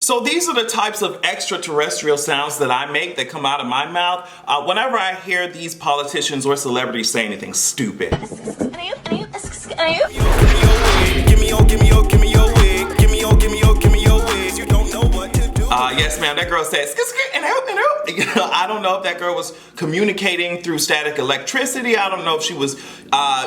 So these are the types of extraterrestrial sounds that I make that come out of my mouth whenever I hear these politicians or celebrities say anything stupid. Yes, ma'am. That girl said, and I don't know if that girl was communicating through static electricity. I don't know if she was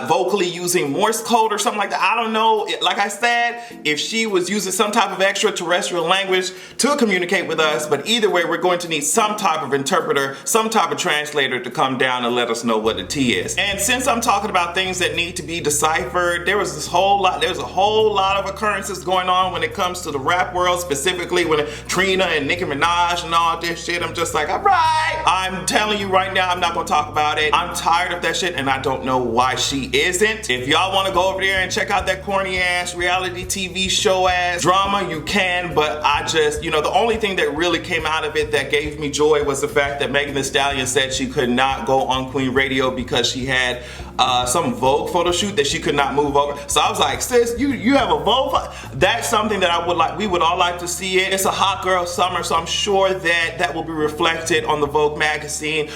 vocally using Morse code or something like that. I don't know. Like I said, if she was using some type of extraterrestrial language to communicate with us, but either way, we're going to need some type of interpreter, some type of translator to come down and let us know what the tea is. And since I'm talking about things that need to be deciphered, there's a whole lot of occurrences going on when it comes to the rap world, specifically when Trina and Nicki Minaj and all this shit. I'm just like, all right, I'm telling you right now, I'm not gonna talk about it. I'm tired of that shit and I don't know why she isn't. If y'all wanna go over there and check out that corny ass reality TV show ass drama, you can, but I just, the only thing that really came out of it that gave me joy was the fact that Megan Thee Stallion said she could not go on Queen Radio because she had some Vogue photo shoot that she could not move over. So I was like, sis, you have a Vogue? That's something that we would all like to see it. It's a hot girl summer, so I'm sure that will be reflected on the Vogue magazine.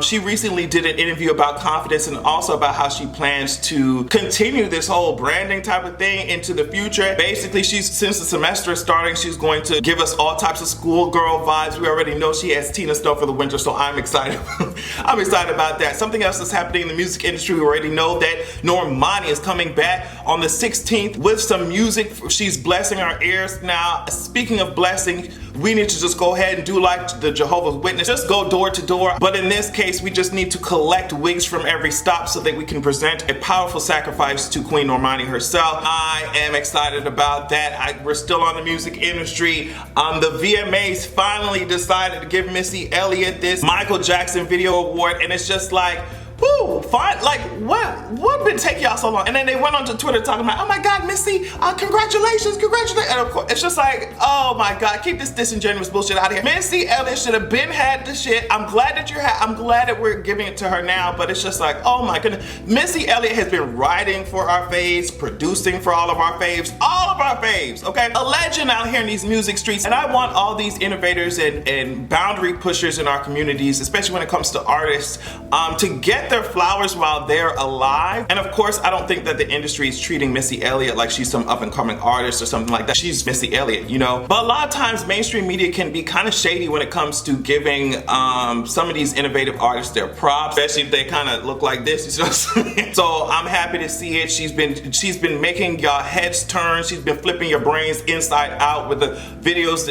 She recently did an interview about confidence and also about how she plans to continue this whole branding type of thing into the future. Basically, since the semester is starting, she's going to give us all types of schoolgirl vibes. We already know she has Tina Snow for the winter, so I'm excited. I'm excited about that. Something else that's happening in the music industry, we already know that Normani is coming back on the 16th with some music. She's blessing our ears. Now, speaking of blessing, we need to just go ahead and do like the Jehovah's Witness, just go door to door. But in this case, we just need to collect wigs from every stop so that we can present a powerful sacrifice to Queen Normani herself. I am excited about that. We're still on the music industry. The VMAs finally decided to give Missy Elliott this Michael Jackson Video Award, and it's just like, whoo, fine, like what been taking y'all so long? And then they went onto Twitter talking about, oh my God, Missy, congratulations. And of course, it's just like, oh my God, keep this disingenuous bullshit out of here. Missy Elliott should have been had the shit. I'm glad that we're giving it to her now, but it's just like, oh my goodness. Missy Elliott has been writing for our faves, producing for all of our faves, okay? A legend out here in these music streets, and I want all these innovators and boundary pushers in our communities, especially when it comes to artists, to get their flowers while they're alive. And of course, I don't think that the industry is treating Missy Elliott like she's some up-and-coming artist or something like that. She's Missy Elliott, But a lot of times, mainstream media can be kind of shady when it comes to giving some of these innovative artists their props, especially if they kind of look like this, you know what I'm saying? So I'm happy to see it. She's been making y'all heads turn. She's been flipping your brains inside out with the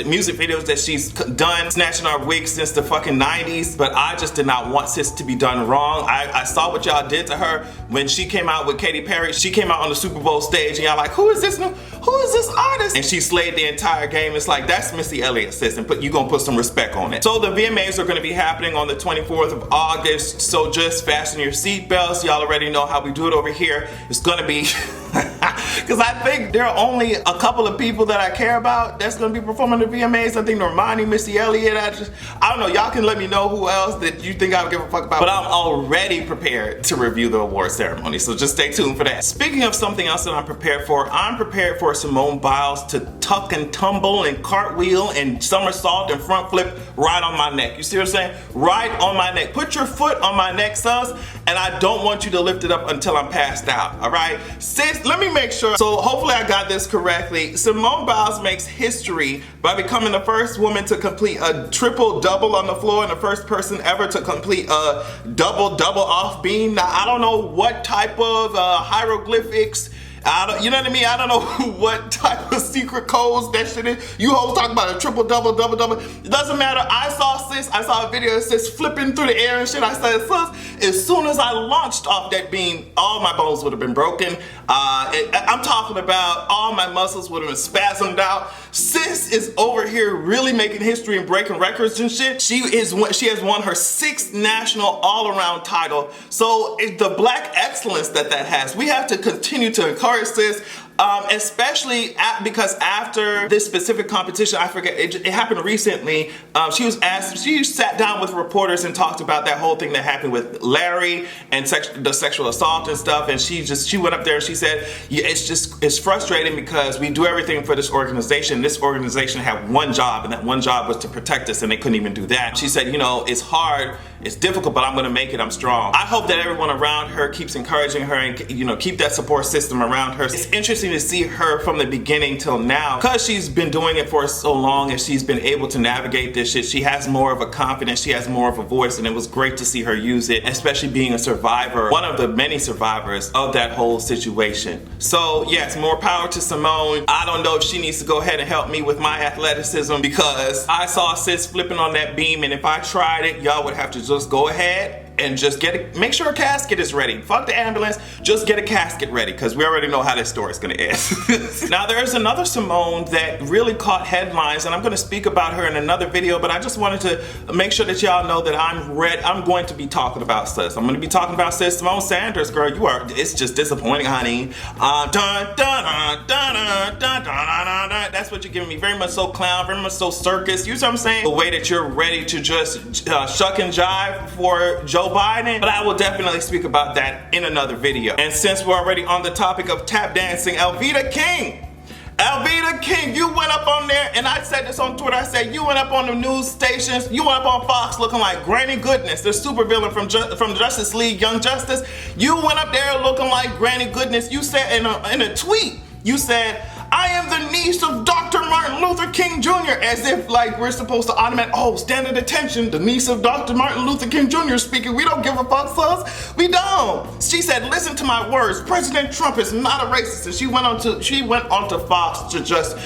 music videos that she's done, snatching our wigs since the fucking 90s. But I just did not want sis to be done wrong. I saw what y'all did to her when she came out with Katy Perry. She came out on the Super Bowl stage and y'all like, who is this artist? And she slayed the entire game. It's like, that's Missy Elliott, sis, and you gonna put some respect on it. So the VMAs are gonna be happening on the 24th of August, so just fasten your seatbelts. Y'all already know how we do it over here. It's gonna be because I think there are only a couple of people that I care about that's gonna be performing the VMAs. I think Normani, Missy Elliott, I don't know, y'all can let me know who else that you think I would give a fuck about, but I'm already prepared to review the award ceremony, so just stay tuned for that. Speaking of something else that I'm prepared for Simone Biles to tuck and tumble and cartwheel and somersault and front flip right on my neck. You see what I'm saying? Right on my neck. Put your foot on my neck, sus, and I don't want you to lift it up until I'm passed out, all right? Sis, let me make sure. So hopefully I got this correctly. Simone Biles makes history by becoming the first woman to complete a triple-double on the floor and the first person ever to complete a double-double off beam. Now, I don't know what type of hieroglyphics, you know what I mean? I don't know what type of secret codes that shit is. You hoes talk about a triple-double, double-double. It doesn't matter. I saw a video of sis flipping through the air and shit. I said, sis, as soon as I launched off that beam, all my bones would have been broken. I'm talking about all my muscles would have been spasmed out. Sis is over here really making history and breaking records and shit. She has won her 6th national all-around title. So the black excellence that has, we have to continue to encourage sis. especially because after this specific competition, I forget, it happened recently, she sat down with reporters and talked about that whole thing that happened with Larry and the sexual assault and stuff, and she went up there and she said, yeah, it's frustrating because we do everything for this organization. This organization had one job, and that one job was to protect us, and they couldn't even do that. She said, you know, it's hard, it's difficult, but I'm gonna make it, I'm strong. I hope that everyone around her keeps encouraging her and, you know, keep that support system around her. It's interesting to see her from the beginning till now, because she's been doing it for so long and she's been able to navigate this shit. She has more of a confidence, she has more of a voice, and it was great to see her use it, especially being a survivor, one of the many survivors of that whole situation. So yes, more power to Simone. I don't know if she needs to go ahead and help me with my athleticism, because I saw sis flipping on that beam, and if I tried it, y'all would have to just go ahead and just make sure a casket is ready. Fuck the ambulance, just get a casket ready, because we already know how this story is gonna end. Now there's another Simone that really caught headlines, and I'm gonna speak about her in another video, but I just wanted to make sure that y'all know that I'm going to be talking about sis. I'm gonna be talking about sis Simone Sanders, girl. It's just disappointing, honey. That's what you're giving me. Very much so clown, very much so circus. You know what I'm saying? The way that you're ready to just shuck and jive for Joe Biden, but I will definitely speak about that in another video. And since we're already on the topic of tap dancing, Elvita King, you went up on there, and I said this on Twitter, I said you went up on the news stations, you went up on Fox looking like Granny Goodness, the supervillain from Justice League, Young Justice. You went up there looking like Granny Goodness. You said in a tweet, you said, I am the niece of Dr. Martin Luther King Jr. As if like we're supposed to stand at attention, the niece of Dr. Martin Luther King Jr. speaking. We don't give a fuck, sus. We don't. She said, listen to my words. President Trump is not a racist. And she went onto Fox to just,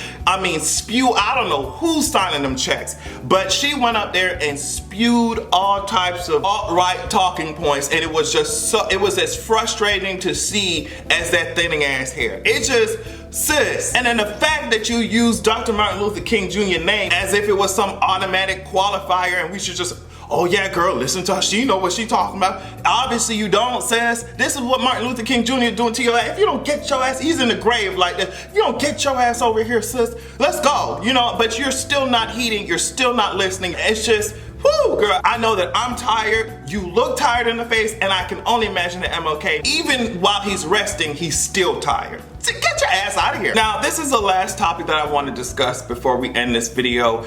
spew. I don't know who's signing them checks, but she went up there and spewed all types of alt-right talking points, and it was just it was as frustrating to see as that thinning ass hair. It just, sis. And then the fact that you use Dr. Martin Luther King Jr. name as if it was some automatic qualifier and we should just, oh yeah girl, listen to her, she know what she talking about. Obviously you don't, sis. This is what Martin Luther King Jr. is doing to your ass. If you don't get your ass, he's in the grave like this. If you don't get your ass over here, sis, let's go. You know, but you're still not heeding, you're still not listening. It's just, whoo, girl, I know that I'm tired. You look tired in the face, and I can only imagine that MLK, even while he's resting, he's still tired. So get your ass out of here. Now, this is the last topic that I want to discuss before we end this video.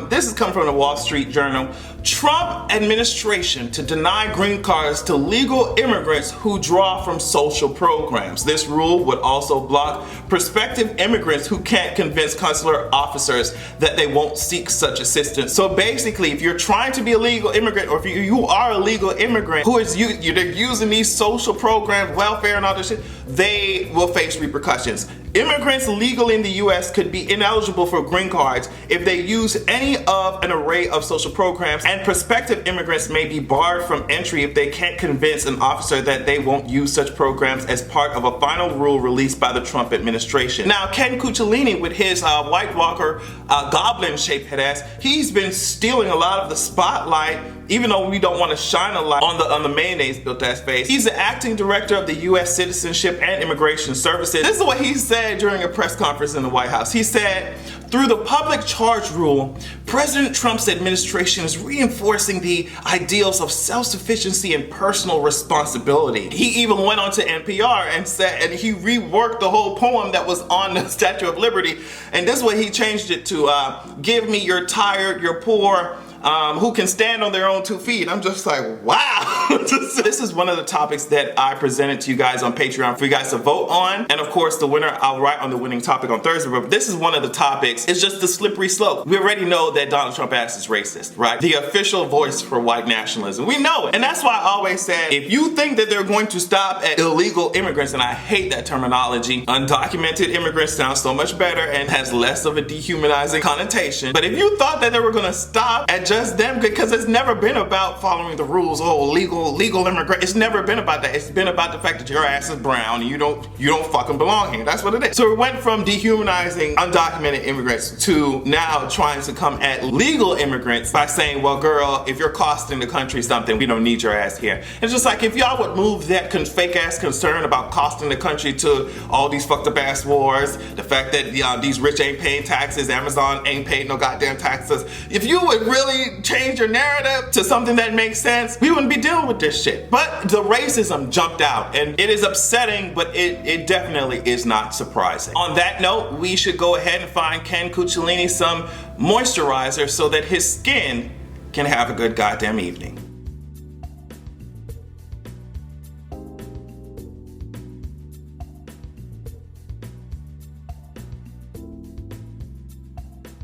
This is coming from the Wall Street Journal. Trump administration to deny green cards to legal immigrants who draw from social programs. This rule would also block prospective immigrants who can't convince consular officers that they won't seek such assistance. So basically, if you're trying to be a legal immigrant, or if you are a legal immigrant who is they're using these social programs, welfare and all this shit, they will face repercussions. Immigrants legal in the US could be ineligible for green cards if they use any of an array of social programs, and prospective immigrants may be barred from entry if they can't convince an officer that they won't use such programs as part of a final rule released by the Trump administration. Now, Ken Cucciolini, with his White Walker goblin-shaped head ass, he's been stealing a lot of the spotlight, even though we don't want to shine a light on the mayonnaise built ass face. He's the acting director of the U.S. Citizenship and Immigration Services. This is what he said during a press conference in the White House. He said, through the public charge rule, President Trump's administration is reinforcing the ideals of self-sufficiency and personal responsibility. He even went on to NPR and said, and he reworked the whole poem that was on the Statue of Liberty, and this is what he changed it to, give me your tired, your poor, who can stand on their own 2 feet. I'm just like, wow. This is one of the topics that I presented to you guys on Patreon for you guys to vote on. And of course, the winner, I'll write on the winning topic on Thursday. But this is one of the topics. It's just the slippery slope. We already know that Donald Trump ass is racist, right? The official voice for white nationalism. We know it. And that's why I always said, if you think that they're going to stop at illegal immigrants, and I hate that terminology, undocumented immigrants sounds so much better and has less of a dehumanizing connotation. But if you thought that they were going to stop at just them, because it's never been about following the rules, oh, illegal legal immigrant. It's never been about that. It's been about the fact that your ass is brown and you don't fucking belong here. That's what it is. So it went from dehumanizing undocumented immigrants to now trying to come at legal immigrants by saying, well, girl, if you're costing the country something, we don't need your ass here. And it's just like, if y'all would move that fake ass concern about costing the country to all these fucked up ass wars, the fact that these rich ain't paying taxes, Amazon ain't paid no goddamn taxes. If you would really change your narrative to something that makes sense, we wouldn't be dealing with this shit. But the racism jumped out, and it is upsetting, but it definitely is not surprising. On that note, we should go ahead and find Ken Cucciolini some moisturizer so that his skin can have a good goddamn evening.